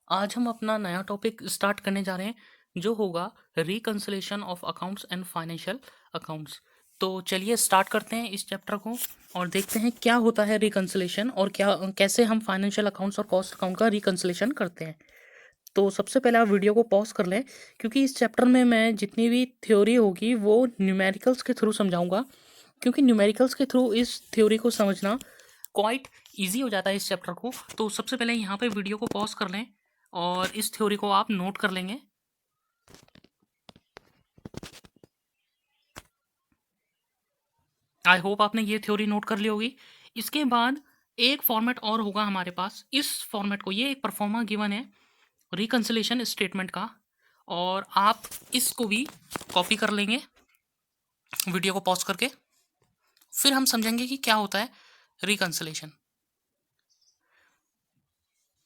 आज हम अपना नया टॉपिक स्टार्ट करने जा रहे हैं जो होगा reconciliation of accounts and financial accounts. तो चलिए स्टार्ट करते हैं इस चैप्टर को और देखते हैं क्या होता है रिकंसिलिएशन और क्या कैसे हम फाइनेंशियल अकाउंट्स और कॉस्ट अकाउंट का रिकंसिलिएशन करते हैं। तो सबसे पहले आप वीडियो को पॉज कर लें क्योंकि इस चैप्टर में मैं जितनी भी थ्योरी होगी वो न्यूमेरिकल्स के थ्रू समझाऊंगा, क्योंकि न्यूमेरिकल्स के थ्रू इस थ्योरी को समझना क्वाइट ईजी हो जाता है इस चैप्टर को। तो सबसे पहले यहाँ पे वीडियो को पॉज कर लें और इस थ्योरी को आप नोट कर लेंगे। आई होप आपने ये थ्योरी नोट कर ली होगी। इसके बाद एक फॉर्मेट और होगा हमारे पास। इस फॉर्मेट को, ये एक परफॉर्मा गिवन है रिकंसिलिएशन स्टेटमेंट का, और आप इसको भी कॉपी कर लेंगे वीडियो को पॉज करके। फिर हम समझेंगे कि क्या होता है रिकंसिलिएशन।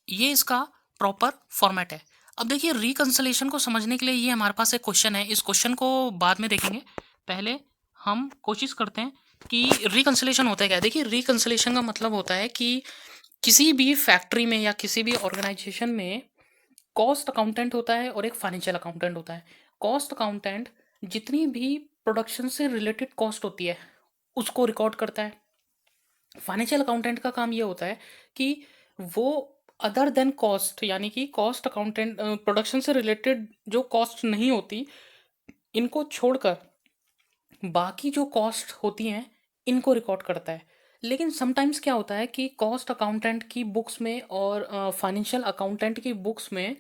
ये इसका प्रॉपर फॉर्मेट है। अब देखिए रिकंसिलिएशन को समझने के लिए ये हमारे पास एक क्वेश्चन है, इस क्वेश्चन को बाद में देखेंगे। पहले हम कोशिश करते हैं कि रिकंसिलिएशन होता है क्या। देखिए रिकंसिलिएशन का मतलब होता है कि किसी भी फैक्ट्री में या किसी भी ऑर्गेनाइजेशन में कॉस्ट अकाउंटेंट होता है और एक फाइनेंशियल अकाउंटेंट होता है। कॉस्ट अकाउंटेंट जितनी भी प्रोडक्शन से रिलेटेड कॉस्ट होती है उसको रिकॉर्ड करता है। फाइनेंशियल अकाउंटेंट का काम ये होता है कि वो अदर देन कॉस्ट, यानी कि कॉस्ट अकाउंटेंट प्रोडक्शन से रिलेटेड जो कॉस्ट नहीं होती इनको छोड़कर बाकी जो कॉस्ट होती हैं इनको रिकॉर्ड करता है। लेकिन समटाइम्स क्या होता है कि कॉस्ट अकाउंटेंट की बुक्स में और फाइनेंशियल अकाउंटेंट की बुक्स में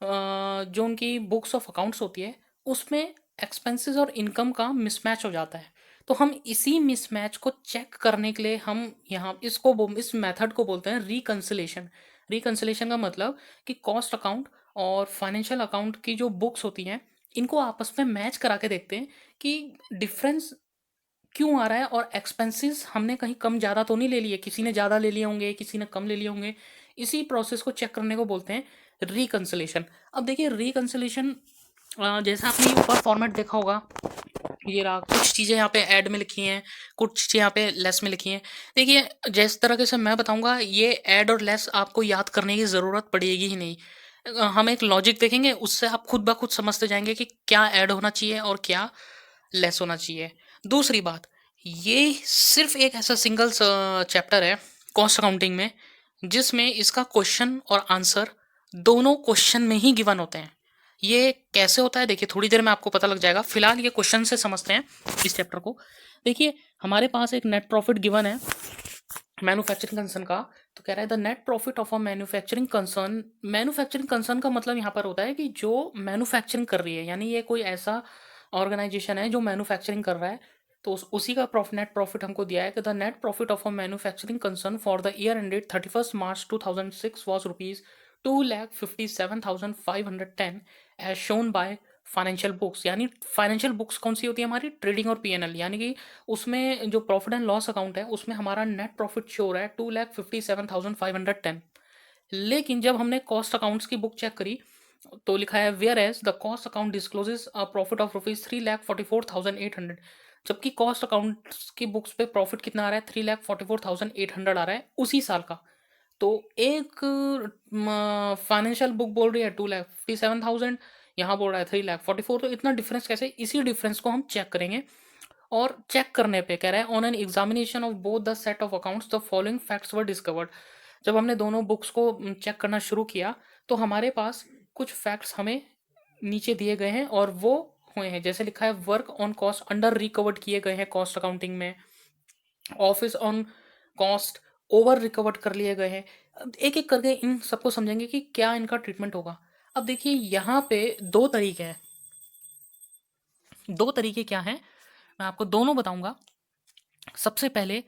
जो उनकी बुक्स ऑफ अकाउंट्स होती है उसमें एक्सपेंसेस और इनकम का मिसमैच हो जाता है। तो हम इसी मिसमैच को चेक करने के लिए हम यहाँ इस मेथड को बोलते हैं रिकंसिलेशन। रिकंसिलेशन का मतलब कि कॉस्ट अकाउंट और फाइनेंशियल अकाउंट की जो बुक्स होती हैं इनको आपस में मैच करा के देखते हैं कि डिफरेंस क्यों आ रहा है और एक्सपेंसेस हमने कहीं कम ज़्यादा तो नहीं ले लिए, किसी ने ज़्यादा ले लिए होंगे, किसी ने कम ले लिए होंगे। इसी प्रोसेस को चेक करने को बोलते हैं रिकंसिलेशन। अब देखिए रिकंसिलेशन जैसा आपने ये ऊपर फॉर्मेट देखा होगा, ये रहा, कुछ चीज़ें यहाँ पे ऐड में लिखी हैं, कुछ चीज़ें यहाँ पे लेस में लिखी हैं। देखिए जिस तरीके से मैं बताऊंगा ये ऐड और लेस आपको याद करने की ज़रूरत पड़ेगी ही नहीं। हम एक लॉजिक देखेंगे उससे आप खुद ब खुद समझते जाएंगे कि क्या ऐड होना चाहिए और क्या लेस होना चाहिए। दूसरी बात, ये सिर्फ एक ऐसा सिंगल चैप्टर है कॉस्ट अकाउंटिंग में जिसमें इसका क्वेश्चन और आंसर दोनों क्वेश्चन में ही गिवन होते हैं। ये कैसे होता है देखिए थोड़ी देर में आपको पता लग जाएगा। फिलहाल ये क्वेश्चन से समझते हैं इस चैप्टर को। देखिए हमारे पास एक नेट प्रॉफिट गिवन है मैन्युफैक्चरिंग कंसर्न का। तो कह रहा है the net profit of a manufacturing concern. Manufacturing concern का मतलब यहाँ पर होता है कि जो मैन्युफैक्चरिंग कर रही है, यानी ये कोई ऐसा ऑर्गेनाइजेशन है जो मैन्युफैक्चरिंग कर रहा है। तो उसी का नेट प्रॉफिट हमको दिया है कि the net profit of a manufacturing concern for the year ended 31 March 2006 was ₹2,57,510 as shown by financial books. यानी फाइनेंशियल बुक्स कौन सी होती है हमारी, ट्रेडिंग और पीएनएल। यानी कि उसमें जो प्रॉफिट एंड लॉस अकाउंट है उसमें हमारा नेट प्रॉफिट शो हो रहा है 2,57,510। लेकिन जब हमने कॉस्ट अकाउंट्स की बुक चेक करी तो लिखा है whereas the cost account discloses a profit of ₹3,44,800। जबकि कॉस्ट अकाउंट्स की बुक्स पे प्रॉफिट कितना आ रहा है, 3,44,800 आ रहा है उसी साल का। तो एक फाइनेंशियल बुक बोल रही है 2,57,000, यहाँ बोल रहा है 3,44,000। तो इतना डिफरेंस कैसे, इसी डिफरेंस को हम चेक करेंगे। और चेक करने पे कह रहा है on an examination of both the set of accounts the following facts were discovered. जब हमने दोनों बुक्स को चेक करना शुरू किया तो हमारे पास कुछ फैक्ट्स हमें नीचे दिए गए हैं और वो हुए हैं, जैसे लिखा है work on cost under recovered किए गए हैं कॉस्ट अकाउंटिंग में, office on cost over recovered कर लिए गए हैं। अब एक एक करके इन सबको समझेंगे कि क्या इनका ट्रीटमेंट होगा। अब देखिए यहाँ पे दो तरीके हैं। दो तरीके क्या हैं मैं आपको दोनों बताऊंगा। सबसे पहले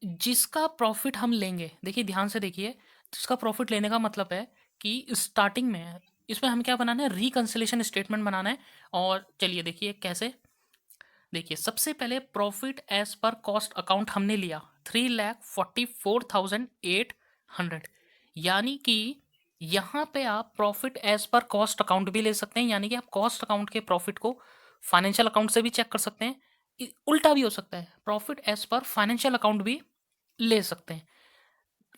जिसका प्रॉफिट हम लेंगे, देखिए ध्यान से देखिए, जिसका प्रॉफिट लेने का मतलब है कि स्टार्टिंग में इसमें हम क्या बनाना है, रिकंसिलेशन स्टेटमेंट बनाना है। और चलिए देखिए कैसे। देखिए सबसे पहले profit as per cost account हमने लिया 3,44,800। यानी कि यहाँ पे आप profit as per cost account भी ले सकते हैं, यानी कि आप कॉस्ट अकाउंट के प्रॉफिट को फाइनेंशियल अकाउंट से भी चेक कर सकते हैं। उल्टा भी हो सकता है, profit as per financial account भी ले सकते हैं।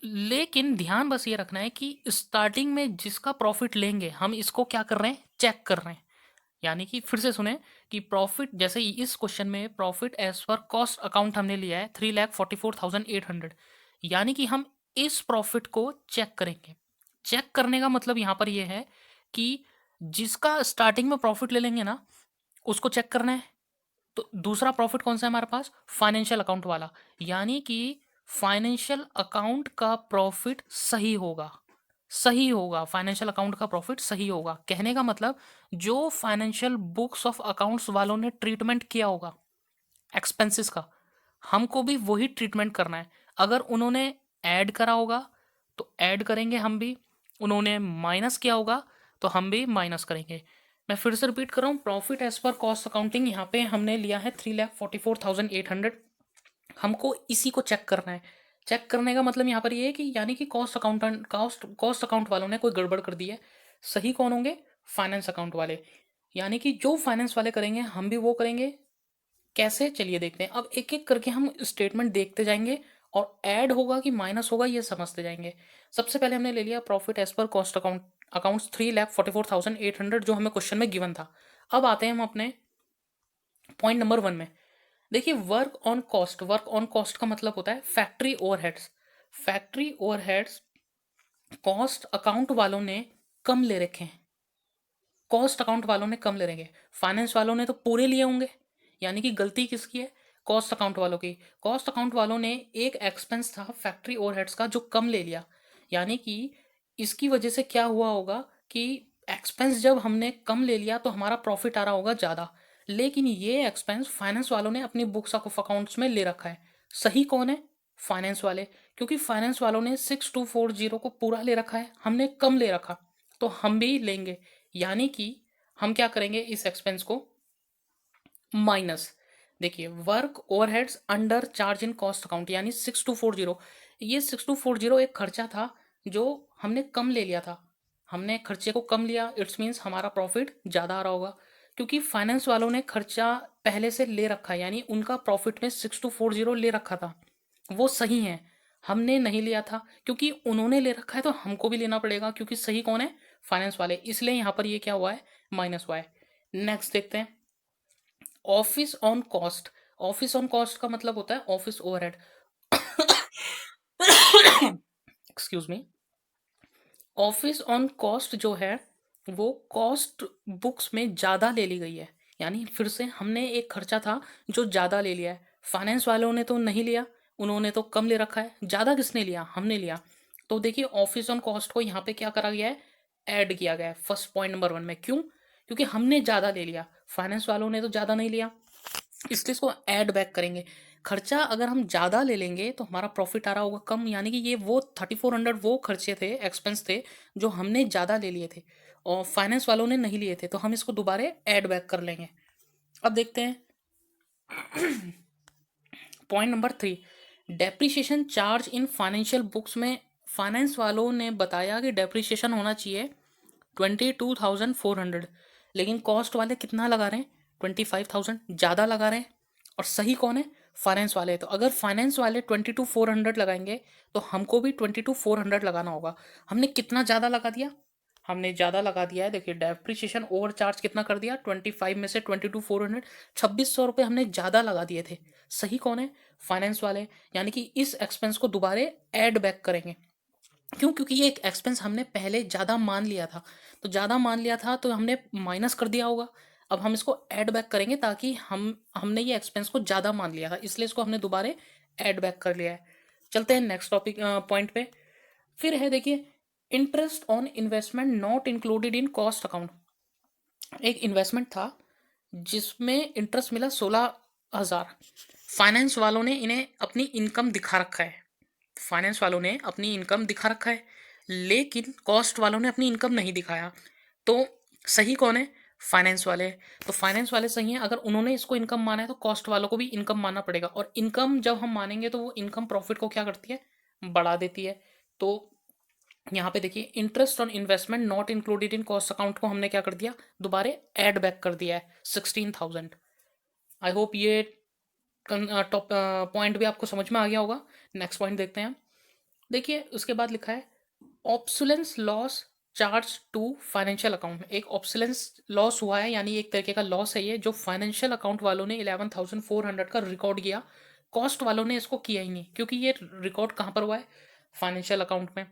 लेकिन ध्यान बस ये रखना है कि स्टार्टिंग में जिसका प्रॉफिट लेंगे हम इसको क्या कर रहे हैं, चेक कर रहे हैं। यानी कि फिर से सुने कि प्रॉफिट, जैसे इस क्वेश्चन में profit as per cost account हमने लिया है 3,44,800, यानी कि हम इस प्रॉफिट को चेक करेंगे। चेक करने का मतलब यहाँ पर यह है कि जिसका स्टार्टिंग में प्रॉफिट ले लेंगे ना उसको चेक करना है। तो दूसरा प्रॉफिट कौन सा है हमारे पास, फाइनेंशियल अकाउंट वाला, यानी कि फाइनेंशियल अकाउंट का प्रॉफिट सही होगा, सही होगा, फाइनेंशियल अकाउंट का प्रॉफिट सही होगा। कहने का मतलब जो फाइनेंशियल बुक्स ऑफ अकाउंट्स वालों ने ट्रीटमेंट किया होगा एक्सपेंसेस का, हमको भी वही ट्रीटमेंट करना है। अगर उन्होंने ऐड करा होगा तो ऐड करेंगे हम भी, उन्होंने माइनस किया होगा तो हम भी माइनस करेंगे। मैं फिर से रिपीट कर रहा हूँ, profit as per cost accounting यहाँ पे हमने लिया है 3,44,800। हमको इसी को चेक करना है। चेक करने का मतलब यहाँ पर ये है कि यानी कि कॉस्ट अकाउंट वालों ने कोई गड़बड़ कर दी है। सही कौन होंगे, फाइनेंस अकाउंट वाले। यानी कि जो फाइनेंस वाले करेंगे हम भी वो करेंगे। कैसे, चलिए देखते हैं। अब एक एक करके हम स्टेटमेंट देखते जाएंगे और ऐड होगा कि माइनस होगा ये समझते जाएंगे। सबसे पहले हमने ले लिया profit as per cost accounts 3,44,800 जो हमें क्वेश्चन में गिवन था। अब आते हैं हम अपने पॉइंट नंबर 1 में। देखिए work on cost, work on cost का मतलब होता है factory overheads. Factory overheads cost account वालों ने कम ले रखे हैं, कॉस्ट अकाउंट वालों ने कम ले रखे हैं, फाइनेंस वालों ने तो पूरे लिए होंगे। यानी कि गलती किसकी है, कॉस्ट अकाउंट वालों की। कॉस्ट अकाउंट वालों ने एक एक्सपेंस था फैक्ट्री ओवरहेड्स का जो कम ले लिया, यानी कि इसकी वजह से क्या हुआ होगा कि एक्सपेंस जब हमने कम ले लिया तो हमारा प्रॉफिट आ रहा होगा ज़्यादा। लेकिन ये एक्सपेंस फाइनेंस वालों ने अपनी बुक्स ऑफ अकाउंट्स में ले रखा है। सही कौन है, फाइनेंस वाले, क्योंकि फाइनेंस वालों ने 6240 को पूरा ले रखा है, हमने कम ले रखा, तो हम भी लेंगे। यानी कि हम क्या करेंगे, इस एक्सपेंस को माइनस। देखिए work overheads under charge in cost account, यानी 6240, ये 6240 एक खर्चा था जो हमने कम ले लिया था। हमने खर्चे को कम लिया, इट्स मीन्स हमारा प्रॉफिट ज़्यादा आ रहा होगा। क्योंकि फाइनेंस वालों ने खर्चा पहले से ले रखा है, यानी उनका प्रॉफिट में 6240 ले रखा था, वो सही है। हमने नहीं लिया था, क्योंकि उन्होंने ले रखा है तो हमको भी लेना पड़ेगा, क्योंकि सही कौन है, फाइनेंस वाले, इसलिए यहाँ पर ये क्या हुआ है, माइनस हुआ है। नेक्स्ट देखते हैं, office on cost. Office on cost का मतलब होता है office overhead. Excuse me. Office on cost जो है वो कॉस्ट बुक्स में ज़्यादा ले ली गई है, यानी फिर से हमने एक खर्चा था जो ज़्यादा ले लिया है। फाइनेंस वालों ने तो नहीं लिया, उन्होंने तो कम ले रखा है। ज़्यादा किसने लिया, हमने लिया। तो देखिए ऑफिस ऑन कॉस्ट को यहाँ पे क्या करा गया है, ऐड किया गया है फर्स्ट पॉइंट नंबर 1 में। क्यों, क्योंकि हमने ज़्यादा ले लिया, फाइनेंस वालों ने तो ज़्यादा नहीं लिया, इसलिए इसको ऐड बैक करेंगे। खर्चा अगर हम ज़्यादा ले लेंगे तो हमारा प्रॉफिट आ रहा होगा कम, यानी कि ये वो 3400 वो खर्चे थे, एक्सपेंस थे जो हमने ज़्यादा ले लिए थे और फाइनेंस वालों ने नहीं लिए थे, तो हम इसको दोबारा ऐड बैक कर लेंगे। अब देखते हैं point number 3, depreciation charge in financial books में। फाइनेंस वालों ने बताया कि डेप्रिसिएशन होना चाहिए 22,400, लेकिन कॉस्ट वाले कितना लगा रहे हैं, 25,000 ज़्यादा लगा रहे हैं। और सही कौन है, फाइनेंस वाले। तो अगर फाइनेंस वाले 22,400 लगाएंगे तो हमको भी 22,400 लगाना होगा। हमने कितना ज़्यादा लगा दिया, हमने ज़्यादा लगा दिया है। देखिए डेप्रिसिएशन ओवर चार्ज कितना कर दिया, 25 में से 22,400, 2600 रुपये हमने ज़्यादा लगा दिए थे। सही कौन है, फाइनेंस वाले। यानी कि इस एक्सपेंस को दोबारा ऐड बैक करेंगे। क्यों, क्योंकि ये एक एक्सपेंस हमने पहले ज़्यादा मान लिया था, तो ज़्यादा मान लिया था तो हमने माइनस कर दिया होगा। अब हम इसको ऐड बैक करेंगे ताकि हमने ये एक्सपेंस को ज़्यादा मान लिया था, इसलिए इसको हमने दोबारा ऐड बैक कर लिया है। चलते हैं नेक्स्ट टॉपिक पॉइंट पे। फिर है देखिए interest on investment not included in cost account. एक इन्वेस्टमेंट था जिसमें इंटरेस्ट मिला 16,000। फाइनेंस वालों ने इन्हें अपनी इनकम दिखा रखा है, फाइनेंस वालों ने अपनी इनकम दिखा रखा है, लेकिन कॉस्ट वालों ने अपनी इनकम नहीं दिखाया। तो सही कौन है, फाइनेंस वाले। तो फाइनेंस वाले सही हैं, अगर उन्होंने इसको इनकम माना है तो कॉस्ट वालों को भी इनकम मानना पड़ेगा। और इनकम जब हम मानेंगे तो वो इनकम प्रॉफिट को क्या करती है, बढ़ा देती है। तो यहाँ पे देखिए interest on investment not included in cost account को हमने क्या कर दिया, दोबारा ऐड बैक कर दिया है 16,000। आई होप ये टॉप पॉइंट भी आपको समझ में आ गया होगा। नेक्स्ट पॉइंट देखते हैं, देखिए उसके बाद लिखा है obsolescence loss charge to financial account. एक ऑब्सोलेंस लॉस हुआ है, यानी एक तरीके का लॉस है ये, जो फाइनेंशियल अकाउंट वालों ने 11,400 का रिकॉर्ड किया। कॉस्ट वालों ने इसको किया ही नहीं, क्योंकि ये रिकॉर्ड कहाँ पर हुआ है? फाइनेंशियल अकाउंट में।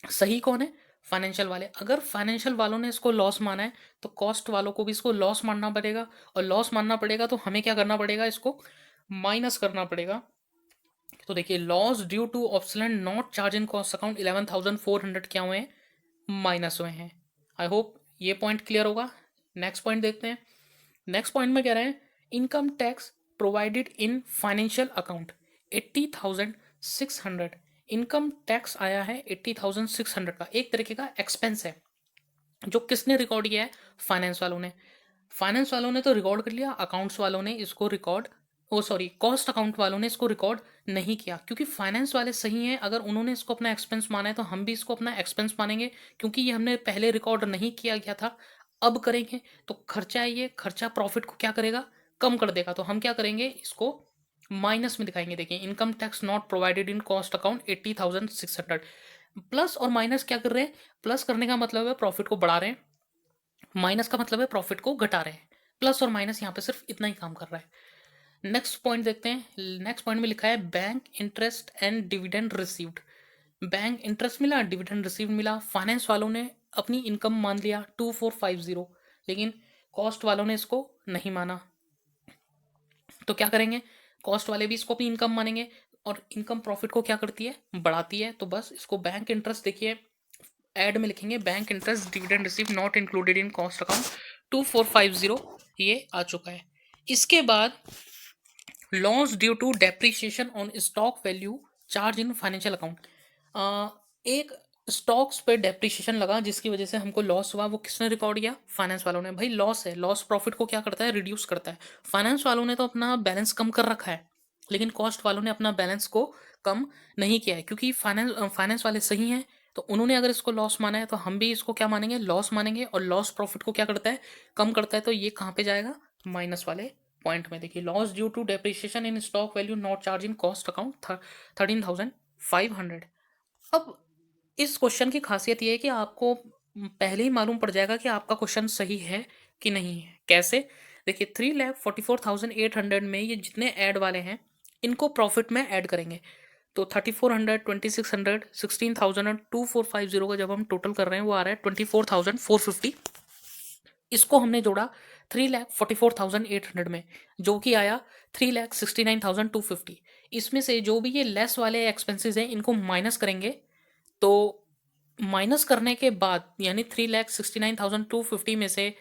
सही कौन है? फाइनेंशियल वाले। अगर फाइनेंशियल वालों ने इसको लॉस माना है तो कॉस्ट वालों को भी इसको लॉस मानना पड़ेगा, और लॉस मानना पड़ेगा तो हमें क्या करना पड़ेगा? इसको माइनस करना पड़ेगा। तो देखिए loss due to obsolete not charge in cost account 11,400 क्या हुए हैं? माइनस हुए हैं। आई होप ये पॉइंट क्लियर होगा। नेक्स्ट पॉइंट देखते हैं। नेक्स्ट पॉइंट में कह रहे हैं income tax provided in financial account 80,600। Income tax आया है 80,600 का, एक तरीके का एक्सपेंस है, जो किसने रिकॉर्ड किया है? फाइनेंस वालों ने। फाइनेंस वालों ने तो रिकॉर्ड कर लिया, अकाउंट्स वालों ने इसको रिकॉर्ड, ओ सॉरी, कॉस्ट अकाउंट वालों ने इसको रिकॉर्ड नहीं किया, क्योंकि फाइनेंस वाले सही हैं। अगर उन्होंने इसको अपना एक्सपेंस माना है तो हम भी इसको अपना एक्सपेंस मानेंगे, क्योंकि ये हमने पहले रिकॉर्ड नहीं किया गया था, अब करेंगे। तो खर्चा है, ये खर्चा प्रॉफिट को क्या करेगा? कम कर देगा। तो हम क्या करेंगे? इसको माइनस में दिखाएंगे। देखिए income tax not provided in cost account 80,600। Plus और माइनस क्या कर रहे हैं? प्लस करने का मतलब है प्रॉफिट को बढ़ा रहे हैं, माइनस का मतलब है प्रॉफिट को घटा रहे हैं। प्लस और माइनस यहाँ पे सिर्फ इतना ही काम कर रहा है। नेक्स्ट पॉइंट देखते हैं। नेक्स्ट पॉइंट में लिखा है bank interest and dividend received. Bank interest मिला, डिविडेंड रिसीव्ड मिला। फाइनेंस वालों ने अपनी इनकम मान लिया 2450, लेकिन कॉस्ट वालों ने इसको नहीं माना। तो क्या करेंगे? कॉस्ट वाले भी इसको अपनी इनकम मानेंगे, और इनकम प्रॉफिट को क्या करती है? बढ़ाती है। तो बस इसको बैंक इंटरेस्ट, देखिए ऐड में लिखेंगे bank interest dividend receive not included in cost account 2450, ये आ चुका है। इसके बाद loss due to depreciation on stock value charge in financial account. एक स्टॉक्स पे डेप्रिसिएशन लगा जिसकी वजह से हमको लॉस हुआ, वो किसने रिकॉर्ड किया? फाइनेंस वालों ने। भाई लॉस है, लॉस प्रॉफिट को क्या करता है? रिड्यूस करता है। फाइनेंस वालों ने तो अपना बैलेंस कम कर रखा है, लेकिन कॉस्ट वालों ने अपना बैलेंस को कम नहीं किया है, क्योंकि फाइनेंस वाले सही हैं। तो उन्होंने अगर इसको लॉस माना है तो हम भी इसको क्या मानेंगे? लॉस मानेंगे। और लॉस प्रॉफिट को क्या करता है? कम करता है। तो ये कहाँ पे जाएगा? माइनस वाले पॉइंट में। देखिए loss due to depreciation in stock value not charge in cost account 13,500। अब इस क्वेश्चन की खासियत ये है कि आपको पहले ही मालूम पड़ जाएगा कि आपका क्वेश्चन सही है कि नहीं है। कैसे? देखिए 3,44,800 में ये जितने ऐड वाले हैं इनको प्रॉफिट में ऐड करेंगे। तो 3,400, 2,600, 16,000 और 2,450 का जब हम टोटल कर रहे हैं वो आ रहा है 24,450। इसको हमने जोड़ा 3,44,800 में, जो कि आया 3,69,250। इसमें से जो भी ये लेस वाले एक्सपेंसेस हैं इनको माइनस करेंगे। तो माइनस करने के बाद यानी 3,69,250 में से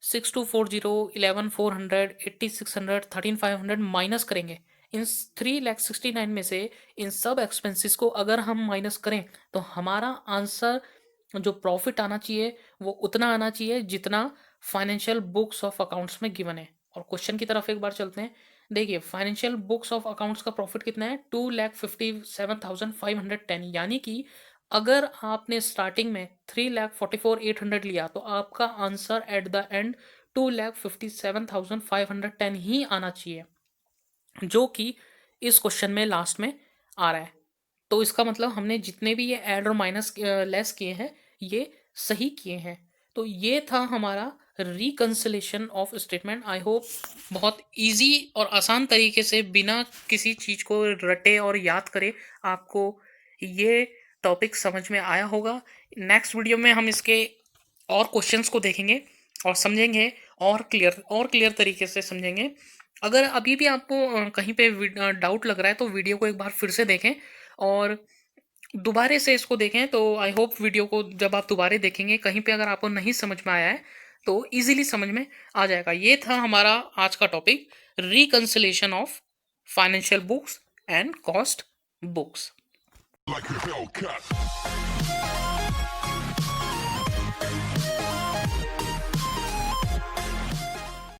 6,240, 11,400, 8,600, 13,500 माइनस करेंगे। इन 3,69,000 में से इन सब एक्सपेंसेस को अगर हम माइनस करें तो हमारा आंसर जो प्रॉफिट आना चाहिए वो उतना आना चाहिए जितना फाइनेंशियल बुक्स ऑफ अकाउंट्स में गिवन है। और क्वेश्चन की तरफ एक बार चलते हैं। देखिए फाइनेंशियल बुक्स ऑफ अकाउंट्स का प्रॉफिट कितना है? 2,57,510, यानी कि अगर आपने स्टार्टिंग में 3,44,800 लिया तो आपका आंसर एट द एंड 2,57,510 ही आना चाहिए, जो कि इस क्वेश्चन में लास्ट में आ रहा है। तो इसका मतलब हमने जितने भी ये ऐड और माइनस लेस किए हैं ये सही किए हैं। तो ये था हमारा reconciliation of statement. I hope बहुत इजी और आसान तरीके से बिना किसी चीज़ को रटे और याद करे आपको ये टॉपिक समझ में आया होगा। नेक्स्ट वीडियो में हम इसके और क्वेश्चंस को देखेंगे और समझेंगे, और क्लियर तरीके से समझेंगे। अगर अभी भी आपको कहीं पे डाउट लग रहा है तो वीडियो को एक बार फिर से देखें और दोबारे से इसको देखें। तो आई होप वीडियो को जब आप दोबारे देखेंगे कहीं पे अगर आपको नहीं समझ में आया है तो इजीली समझ में आ जाएगा। ये था हमारा आज का topic, reconciliation of financial books and cost books.